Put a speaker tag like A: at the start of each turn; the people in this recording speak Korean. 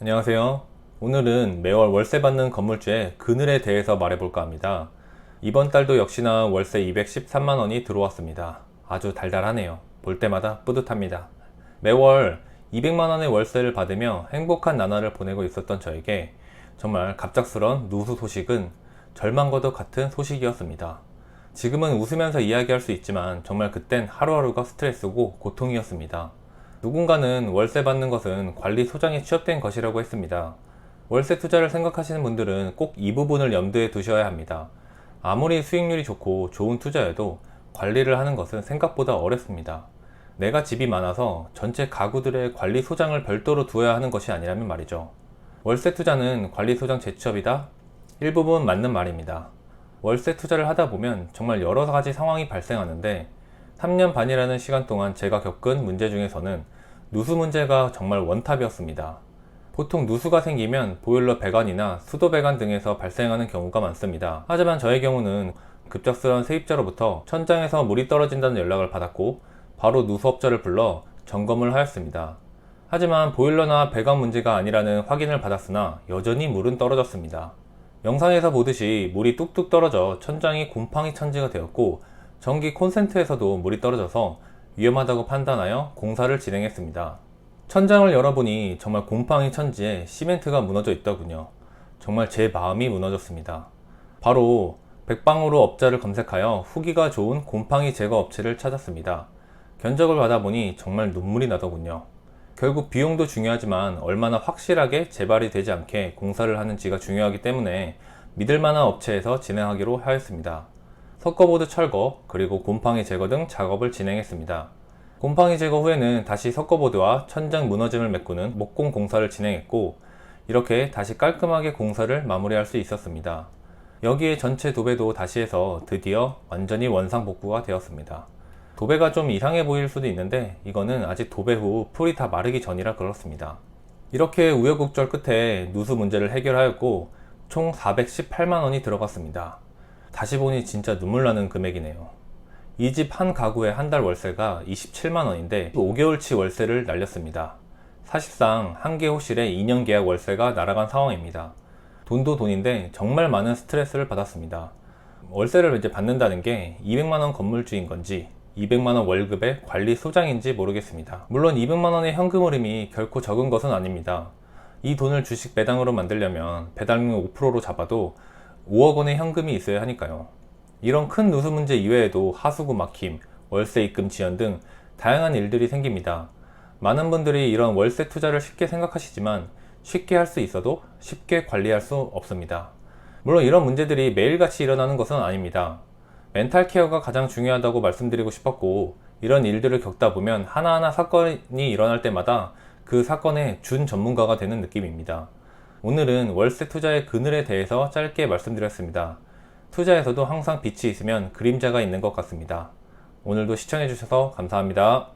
A: 안녕하세요. 오늘은 매월 월세 받는 건물주의 그늘에 대해서 말해볼까 합니다. 이번 달도 역시나 월세 213만원이 들어왔습니다. 아주 달달하네요. 볼 때마다 뿌듯합니다. 매월 200만원의 월세를 받으며 행복한 나날을 보내고 있었던 저에게 정말 갑작스런 누수 소식은 절망과도 같은 소식이었습니다. 지금은 웃으면서 이야기할 수 있지만 정말 그땐 하루하루가 스트레스고 고통이었습니다. 누군가는 월세 받는 것은 관리소장에 취업된 것이라고 했습니다. 월세 투자를 생각하시는 분들은 꼭 이 부분을 염두에 두셔야 합니다. 아무리 수익률이 좋고 좋은 투자여도 관리를 하는 것은 생각보다 어렵습니다. 내가 집이 많아서 전체 가구들의 관리소장을 별도로 두어야 하는 것이 아니라면 말이죠. 월세 투자는 관리소장 재취업이다? 일부분 맞는 말입니다. 월세 투자를 하다 보면 정말 여러 가지 상황이 발생하는데 3년 반이라는 시간 동안 제가 겪은 문제 중에서는 누수 문제가 정말 원탑이었습니다. 보통 누수가 생기면 보일러 배관이나 수도 배관 등에서 발생하는 경우가 많습니다. 하지만 저의 경우는 급작스러운 세입자로부터 천장에서 물이 떨어진다는 연락을 받았고 바로 누수업자를 불러 점검을 하였습니다. 하지만 보일러나 배관 문제가 아니라는 확인을 받았으나 여전히 물은 떨어졌습니다. 영상에서 보듯이 물이 뚝뚝 떨어져 천장이 곰팡이 천지가 되었고 전기 콘센트에서도 물이 떨어져서 위험하다고 판단하여 공사를 진행했습니다. 천장을 열어보니 정말 곰팡이 천지에 시멘트가 무너져 있더군요. 정말 제 마음이 무너졌습니다. 바로 백방으로 업자를 검색하여 후기가 좋은 곰팡이 제거 업체를 찾았습니다. 견적을 받아보니 정말 눈물이 나더군요. 결국 비용도 중요하지만 얼마나 확실하게 재발이 되지 않게 공사를 하는지가 중요하기 때문에 믿을만한 업체에서 진행하기로 하였습니다. 석고보드 철거, 그리고 곰팡이 제거 등 작업을 진행했습니다. 곰팡이 제거 후에는 다시 석고보드와 천장 무너짐을 메꾸는 목공 공사를 진행했고 이렇게 다시 깔끔하게 공사를 마무리할 수 있었습니다. 여기에 전체 도배도 다시 해서 드디어 완전히 원상복구가 되었습니다. 도배가 좀 이상해 보일 수도 있는데 이거는 아직 도배 후 풀이 다 마르기 전이라 그렇습니다. 이렇게 우여곡절 끝에 누수 문제를 해결하였고 총 418만원이 들어갔습니다. 다시 보니 진짜 눈물 나는 금액이네요. 이 집 한 가구의 한 달 월세가 27만원인데 5개월치 월세를 날렸습니다. 사실상 한 개 호실에 2년 계약 월세가 날아간 상황입니다. 돈도 돈인데 정말 많은 스트레스를 받았습니다. 월세를 이제 받는다는 게 200만원 건물주인 건지 200만원 월급의 관리소장인지 모르겠습니다. 물론 200만원의 현금 흐름이 결코 적은 것은 아닙니다. 이 돈을 주식 배당으로 만들려면 배당률 5%로 잡아도 5억 원의 현금이 있어야 하니까요. 이런 큰 누수 문제 이외에도 하수구 막힘, 월세 입금 지연 등 다양한 일들이 생깁니다. 많은 분들이 이런 월세 투자를 쉽게 생각하시지만 쉽게 할 수 있어도 쉽게 관리할 수 없습니다. 물론 이런 문제들이 매일같이 일어나는 것은 아닙니다. 멘탈 케어가 가장 중요하다고 말씀드리고 싶었고 이런 일들을 겪다 보면 하나하나 사건이 일어날 때마다 그 사건의 준 전문가가 되는 느낌입니다. 오늘은 월세 투자의 그늘에 대해서 짧게 말씀드렸습니다. 투자에서도 항상 빛이 있으면 그림자가 있는 것 같습니다. 오늘도 시청해주셔서 감사합니다.